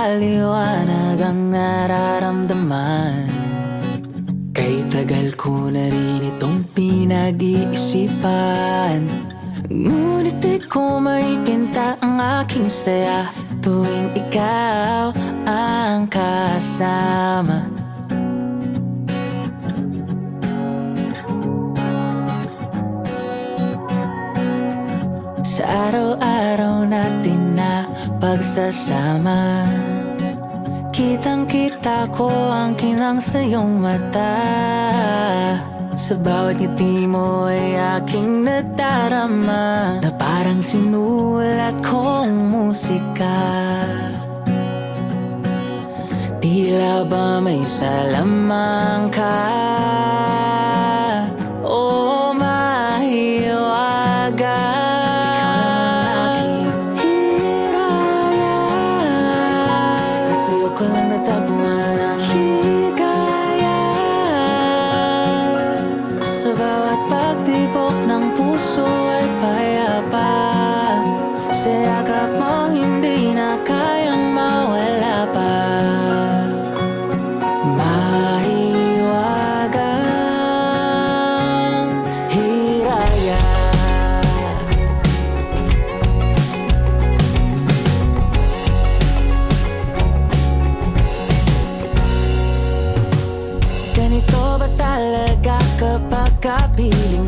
maliwanag ang nararamdaman. Kay tagal ko na rin itong pinag-iisipan. Ngunit di ko maipinta ang aking saya tuwing ikaw ang kasama. Sa araw-araw natin na pagsasama, kitang-kita ko ang kinang sa iyong mata. Sa bawat ngiti mo ay aking nadarama, na parang sinulat kong musika. Tila ba may salamang ka o mahiwaga. Ko lang natabuan ang higaya. Sa bawat pagtibok ng puso ay payapa. Sa yakap mo hindi na kayang mawala pa. Mahiwagang hiraya. Ganito ba talaga kapag kapiling